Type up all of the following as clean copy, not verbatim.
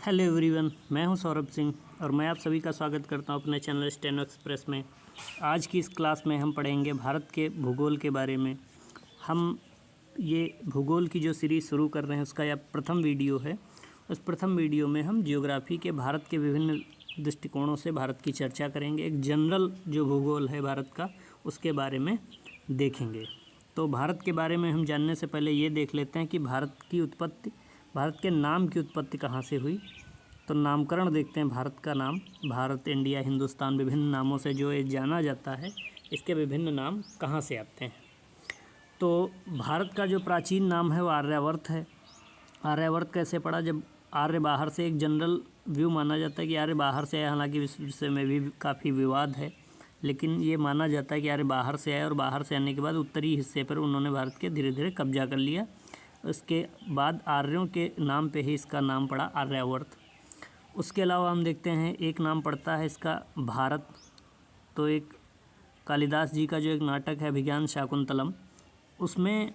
Hello everyone, मैं हूं सौरभ सिंह और मैं आप सभी का स्वागत करता हूं अपने चैनल स्टेनो एक्सप्रेस में। आज की इस क्लास में हम पढ़ेंगे भारत के भूगोल के बारे में। हम ये भूगोल की जो सीरीज़ शुरू कर रहे हैं उसका यह प्रथम वीडियो है। उस प्रथम वीडियो में हम जियोग्राफी के भारत के विभिन्न दृष्टिकोणों से भारत की चर्चा करेंगे। एक जनरल जो भूगोल है भारत का उसके बारे में देखेंगे। तो भारत के बारे में हम जानने से पहले ये देख लेते हैं कि भारत के नाम की उत्पत्ति कहाँ से हुई। तो नामकरण देखते हैं। भारत का नाम भारत, इंडिया, हिंदुस्तान विभिन्न नामों से जो ये जाना जाता है, इसके विभिन्न नाम कहाँ से आते हैं। तो भारत का जो प्राचीन नाम है वो आर्यावर्त है। आर्यावर्त कैसे पड़ा? जब आर्य बाहर से, एक जनरल व्यू माना जाता है कि आर्य बाहर से आया, हालांकि इस विषय में भी काफ़ी विवाद है, लेकिन ये माना जाता है कि आर्य बाहर से आया और बाहर से आने के बाद उत्तरी हिस्से पर उन्होंने भारत के धीरे धीरे कब्जा कर लिया। उसके बाद आर्यों के नाम पे ही इसका नाम पड़ा आर्यावर्त। उसके अलावा हम देखते हैं एक नाम पड़ता है इसका भारत। तो एक कालिदास जी का जो एक नाटक है अभिज्ञान शाकुंतलम, उसमें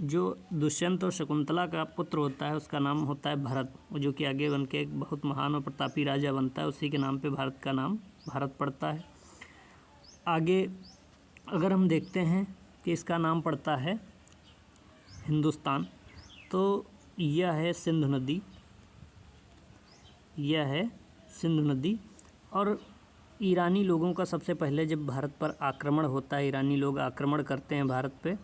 जो दुष्यंत और शकुंतला का पुत्र होता है उसका नाम होता है भरत, जो कि आगे बन के एक बहुत महान और प्रतापी राजा बनता है। उसी के नाम पे भारत का नाम भारत पड़ता है। आगे अगर हम देखते हैं कि इसका नाम पड़ता है हिंदुस्तान, तो यह है सिंधु नदी, यह है सिंधु नदी। और ईरानी लोगों का सबसे पहले जब भारत पर आक्रमण होता है, ईरानी लोग आक्रमण करते हैं भारत पे,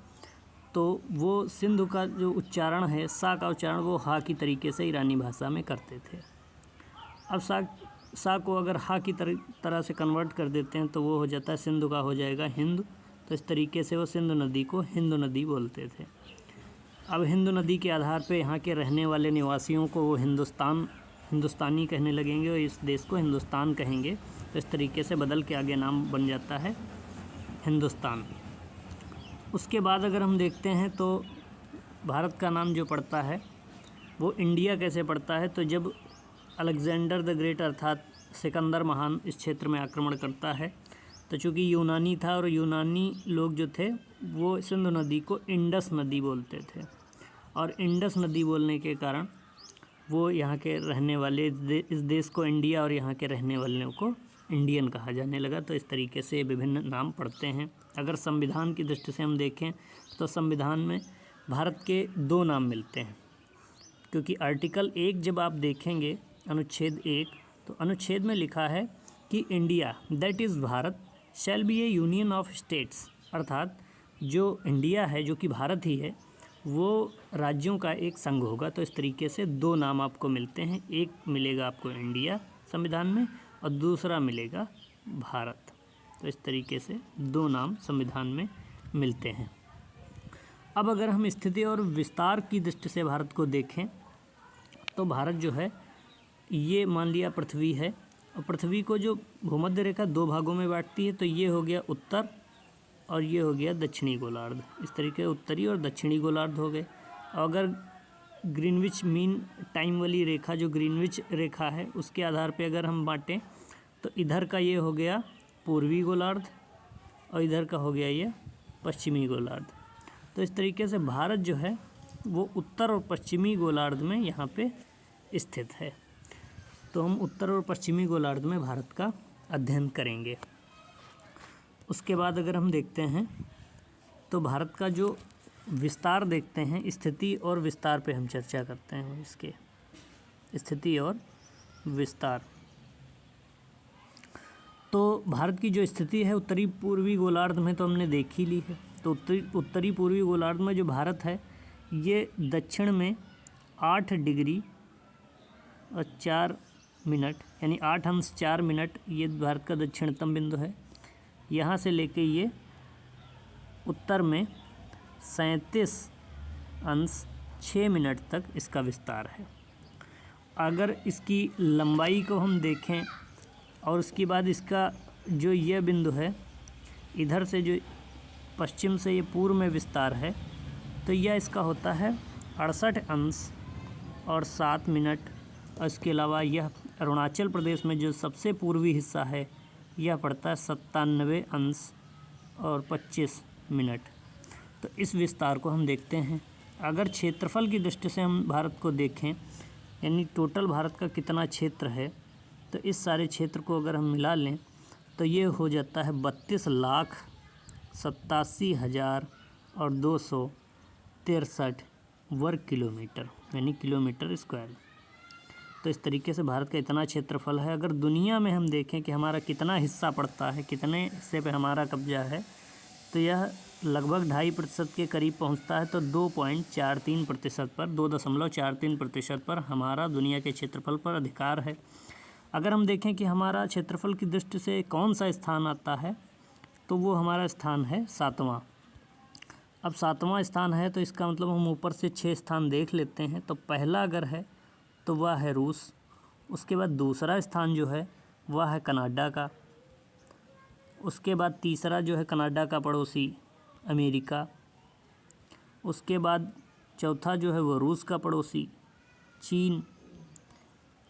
तो वो सिंधु का जो उच्चारण है, सा का उच्चारण वो हा की तरीके से ईरानी भाषा में करते थे। अब सा को अगर हा की तरह से कन्वर्ट कर देते हैं तो वो हो जाता है, सिंधु का हो जाएगा हिंद। तो इस तरीके से वो सिंधु नदी को हिंदू नदी बोलते थे। अब हिंदू नदी के आधार पे यहाँ के रहने वाले निवासियों को वो हिंदुस्तानी कहने लगेंगे और इस देश को हिंदुस्तान कहेंगे। तो इस तरीके से बदल के आगे नाम बन जाता है हिंदुस्तान। उसके बाद अगर हम देखते हैं तो भारत का नाम जो पड़ता है वो इंडिया कैसे पड़ता है। तो जब अलेक्जेंडर द ग्रेट अर्थात सिकंदर महान इस क्षेत्र में आक्रमण करता है, तो चूँकि यूनानी था और यूनानी लोग जो थे वो सिंधु नदी को इंडस नदी बोलते थे, और इंडस नदी बोलने के कारण वो यहाँ के रहने वाले इस देश को इंडिया और यहाँ के रहने वालों को इंडियन कहा जाने लगा। तो इस तरीके से विभिन्न नाम पड़ते हैं। अगर संविधान की दृष्टि से हम देखें तो संविधान में भारत के दो नाम मिलते हैं, क्योंकि आर्टिकल 1 जब आप देखेंगे अनुच्छेद 1, तो अनुच्छेद में लिखा है कि India that is Bharat shall be A union of states, अर्थात जो इंडिया है, जो कि भारत ही है, वो राज्यों का एक संघ होगा। तो इस तरीके से दो नाम आपको मिलते हैं, एक मिलेगा आपको इंडिया संविधान में और दूसरा मिलेगा भारत। तो इस तरीके से दो नाम संविधान में मिलते हैं। अब अगर हम स्थिति और विस्तार की दृष्टि से भारत को देखें तो भारत जो है ये मान लिया पृथ्वी है, और पृथ्वी को जो भूमध्य रेखा दो भागों में बांटती है, तो ये हो गया उत्तर और ये हो गया दक्षिणी गोलार्ध। इस तरीके उत्तरी और दक्षिणी गोलार्ध हो गए। और अगर ग्रीनविच मीन टाइम वाली रेखा, जो ग्रीनविच रेखा है, उसके आधार पे अगर हम बांटें तो इधर का ये हो गया पूर्वी गोलार्ध और इधर का हो गया ये पश्चिमी गोलार्ध। तो इस तरीके से भारत जो है वो उत्तर और पश्चिमी गोलार्ध में यहाँ पे स्थित है। तो हम उत्तर और पश्चिमी गोलार्ध में भारत का अध्ययन करेंगे। उसके बाद अगर हम देखते हैं तो भारत का जो विस्तार देखते हैं, स्थिति और विस्तार पे हम चर्चा करते हैं। इसके स्थिति और विस्तार, तो भारत की जो स्थिति है उत्तरी पूर्वी गोलार्ध में तो हमने देख ही ली है। तो उत्तरी पूर्वी गोलार्ध में जो भारत है ये दक्षिण में 8 डिग्री और 4 मिनट यानी 8 अंश 4 मिनट ये भारत का दक्षिणतम बिंदु है। यहाँ से लेके ये उत्तर में 37 अंश 6 मिनट तक इसका विस्तार है। अगर इसकी लंबाई को हम देखें और उसके बाद इसका जो यह बिंदु है, इधर से जो पश्चिम से ये पूर्व में विस्तार है, तो यह इसका होता है 68 अंश और 7 मिनट। और इसके अलावा यह अरुणाचल प्रदेश में जो सबसे पूर्वी हिस्सा है यह पड़ता है 97 अंश और 25 मिनट। तो इस विस्तार को हम देखते हैं। अगर क्षेत्रफल की दृष्टि से हम भारत को देखें, यानी टोटल भारत का कितना क्षेत्र है, तो इस सारे क्षेत्र को अगर हम मिला लें तो ये हो जाता है 32,87,263 वर्ग किलोमीटर, यानी किलोमीटर स्क्वायर। तो इस तरीके से भारत का इतना क्षेत्रफल है। अगर दुनिया में हम देखें कि हमारा कितना हिस्सा पड़ता है, कितने हिस्से पे हमारा कब्जा है, तो यह लगभग 2.5% के करीब पहुंचता है। तो 2.43% पर 2.43% पर हमारा दुनिया के क्षेत्रफल पर अधिकार है। अगर हम देखें कि हमारा क्षेत्रफल की दृष्टि से कौन सा स्थान आता है, तो वो हमारा स्थान है 7वां। अब 7वां स्थान है तो इसका मतलब हम ऊपर से 6 स्थान देख लेते हैं। तो पहला अगर है तो वह है रूस, उसके बाद दूसरा स्थान जो है वह है कनाडा का, उसके बाद तीसरा जो है कनाडा का पड़ोसी अमेरिका, उसके बाद चौथा जो है वो रूस का पड़ोसी चीन,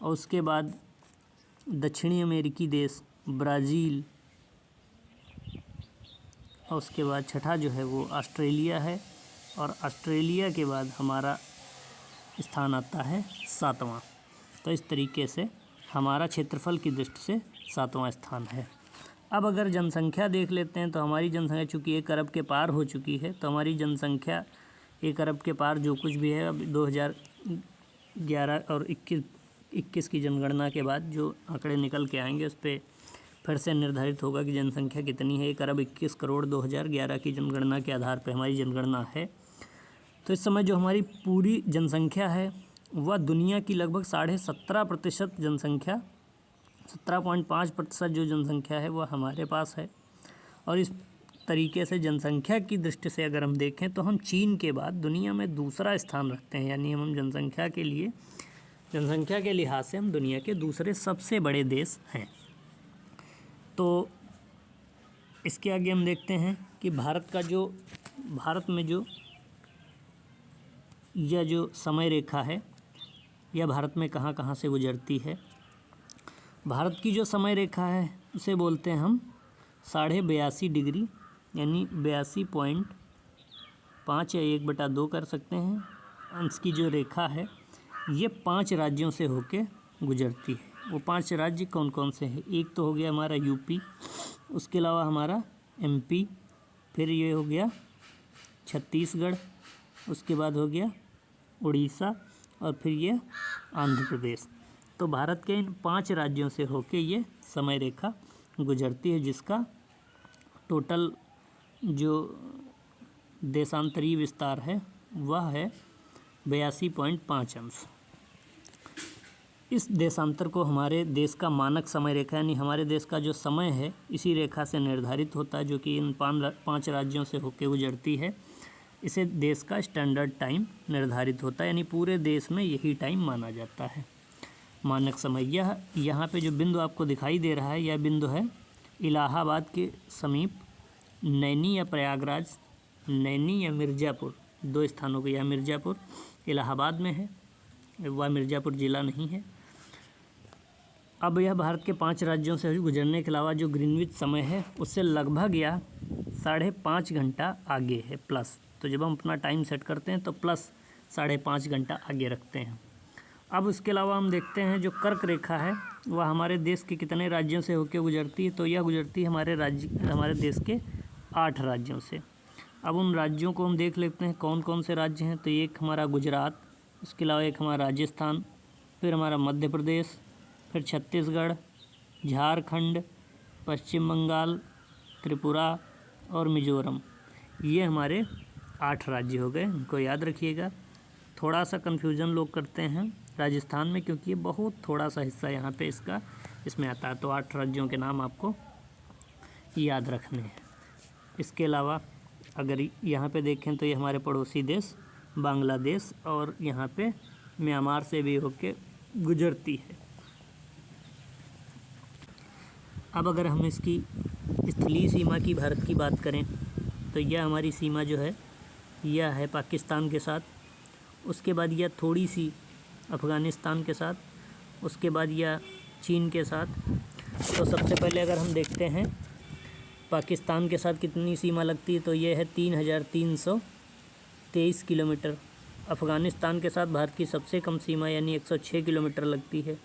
और उसके बाद दक्षिणी अमेरिकी देश ब्राज़ील, और उसके बाद छठा जो है वो ऑस्ट्रेलिया है, और ऑस्ट्रेलिया के बाद हमारा स्थान आता है 7वां। तो इस तरीके से हमारा क्षेत्रफल की दृष्टि से 7वां स्थान है। अब अगर जनसंख्या देख लेते हैं तो हमारी जनसंख्या चूँकि 1 अरब के पार हो चुकी है, तो हमारी जनसंख्या 1 अरब के पार जो कुछ भी है, अब 2011 और 21 की जनगणना के बाद जो आंकड़े निकल के आएंगे उस पर फिर से निर्धारित होगा कि जनसंख्या कितनी है। 1 अरब 21 करोड़ 2011 की जनगणना के आधार पर हमारी जनगणना है। तो इस समय जो हमारी पूरी जनसंख्या है वह दुनिया की लगभग 17.5% जनसंख्या, 17.5% जो जनसंख्या है वह हमारे पास है। और इस तरीके से जनसंख्या की दृष्टि से अगर हम देखें तो हम चीन के बाद दुनिया में दूसरा स्थान रखते हैं, यानी हम जनसंख्या के लिहाज से हम दुनिया के दूसरे सबसे बड़े देश हैं। तो इसके आगे हम देखते हैं कि भारत में जो यह जो समय रेखा है यह भारत में कहाँ कहाँ से गुजरती है। भारत की जो समय रेखा है उसे बोलते हैं हम 82.5 डिग्री, यानी 82.5 या 1/2 कर सकते हैं अंश की जो रेखा है, ये 5 राज्यों से होके गुजरती है। वो 5 राज्य कौन कौन से हैं? एक तो हो गया हमारा यूपी, उसके अलावा हमारा एमपी, फिर ये हो गया छत्तीसगढ़, उसके बाद हो गया उड़ीसा, और फिर ये आंध्र प्रदेश। तो भारत के इन 5 राज्यों से होके ये समय रेखा गुजरती है, जिसका टोटल जो देशांतरीय विस्तार है वह है 82.5 अंश। इस देशांतर को हमारे देश का मानक समय रेखा, यानी हमारे देश का जो समय है इसी रेखा से निर्धारित होता है, जो कि इन 5 राज्यों से होकर गुजरती है। इसे देश का स्टैंडर्ड टाइम निर्धारित होता है, यानी पूरे देश में यही टाइम माना जाता है मानक समय। यह यहाँ पे जो बिंदु आपको दिखाई दे रहा है, यह बिंदु है इलाहाबाद के समीप नैनी या प्रयागराज, नैनी या मिर्ज़ापुर, 2 स्थानों को। यह मिर्ज़ापुर इलाहाबाद में है, वह मिर्ज़ापुर ज़िला नहीं है। अब यह भारत के 5 राज्यों से गुजरने के अलावा जो ग्रीनविच समय है उससे लगभग या 5.5 घंटा आगे है प्लस। तो जब हम अपना टाइम सेट करते हैं तो प्लस 5.5 घंटा आगे रखते हैं। अब उसके अलावा हम देखते हैं जो कर्क रेखा है वह हमारे देश के कितने राज्यों से होकर गुजरती है। तो यह गुजरती है हमारे देश के 8 राज्यों से। अब उन राज्यों को हम देख लेते हैं कौन कौन से राज्य हैं। तो एक हमारा गुजरात, उसके अलावा एक हमारा राजस्थान, फिर हमारा मध्य प्रदेश, फिर छत्तीसगढ़, झारखंड, पश्चिम बंगाल, त्रिपुरा और मिज़ोरम। ये हमारे 8 राज्य हो गए, इनको याद रखिएगा। थोड़ा सा कन्फ्यूज़न लोग करते हैं राजस्थान में, क्योंकि ये बहुत थोड़ा सा हिस्सा यहाँ पे इसमें आता है। तो 8 राज्यों के नाम आपको याद रखने हैं। इसके अलावा अगर यहाँ पे देखें तो ये हमारे पड़ोसी देश बांग्लादेश और यहाँ पे म्यांमार से भी होके गुजरती है। अब अगर हम इसकी स्थलीय सीमा की भारत की बात करें तो यह हमारी सीमा जो है यह है पाकिस्तान के साथ, उसके बाद यह थोड़ी सी अफ़गानिस्तान के साथ, उसके बाद यह चीन के साथ। तो सबसे पहले अगर हम देखते हैं पाकिस्तान के साथ कितनी सीमा लगती है, तो ये है 3,323 किलोमीटर अफ़गानिस्तान के साथ भारत की सबसे कम सीमा यानी 106 किलोमीटर लगती है।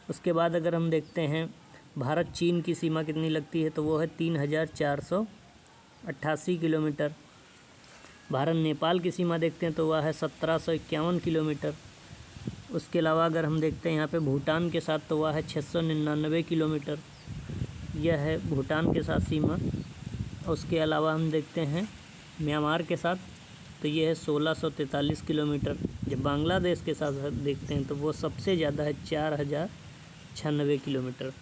उसके बाद अगर हम देखते हैं भारत चीन की सीमा कितनी लगती है तो वो है 3488 किलोमीटर। भारत नेपाल की सीमा देखते हैं तो वह है 1751 किलोमीटर। उसके अलावा अगर हम देखते हैं यहाँ पे भूटान के साथ तो वह है 699 किलोमीटर। यह है भूटान के साथ सीमा। उसके अलावा हम देखते हैं म्यांमार के साथ तो ये है 1643 किलोमीटर। जब बांग्लादेश के साथ देखते हैं तो वो सबसे ज़्यादा है 4096 किलोमीटर।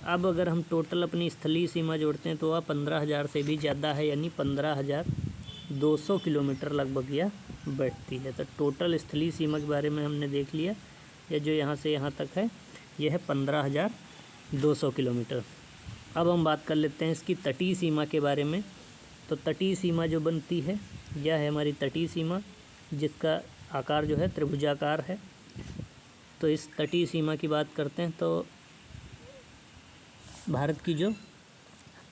अब अगर हम टोटल अपनी स्थलीय सीमा जोड़ते हैं तो वह 15,000 से भी ज़्यादा है यानी 15,200 किलोमीटर लगभग यह बैठती है। तो टोटल स्थलीय सीमा के बारे में हमने देख लिया। यह जो यहाँ से यहाँ तक है यह है 15,200 किलोमीटर। अब हम बात कर लेते हैं इसकी तटीय सीमा के बारे में। तो तटीय सीमा जो बनती है यह है हमारी तटीय सीमा, जिसका आकार जो है त्रिभुजाकार है। तो इस तटीय सीमा की बात करते हैं तो भारत की जो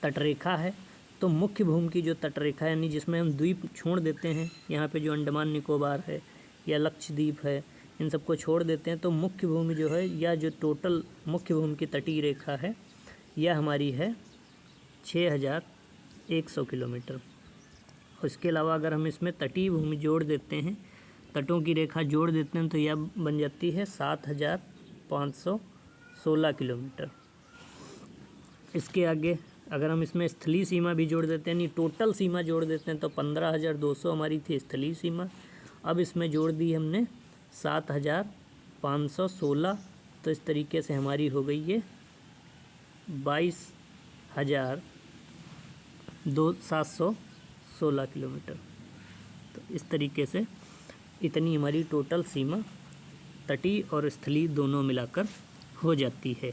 तटरेखा है तो मुख्य भूमि की जो तटरेखा यानी जिसमें हम द्वीप छोड़ देते हैं, यहाँ पे जो अंडमान निकोबार है या लक्षद्वीप है, इन सबको छोड़ देते हैं तो मुख्य भूमि जो है या जो टोटल मुख्य भूमि की तटीय रेखा है यह हमारी है 6100 किलोमीटर। उसके अलावा अगर हम इसमें तटीय भूमि जोड़ देते हैं, तटों की रेखा जोड़ देते हैं तो यह बन जाती है 7516 किलोमीटर। इसके आगे अगर हम इसमें स्थलीय सीमा भी जोड़ देते हैं यानी टोटल सीमा जोड़ देते हैं तो 15,200 हमारी थी स्थलीय सीमा। अब इसमें जोड़ दी हमने 7,516। तो इस तरीके से हमारी हो गई ये 22,716 किलोमीटर। तो इस तरीके से इतनी हमारी टोटल सीमा तटीय और स्थलीय दोनों मिलाकर हो जाती है।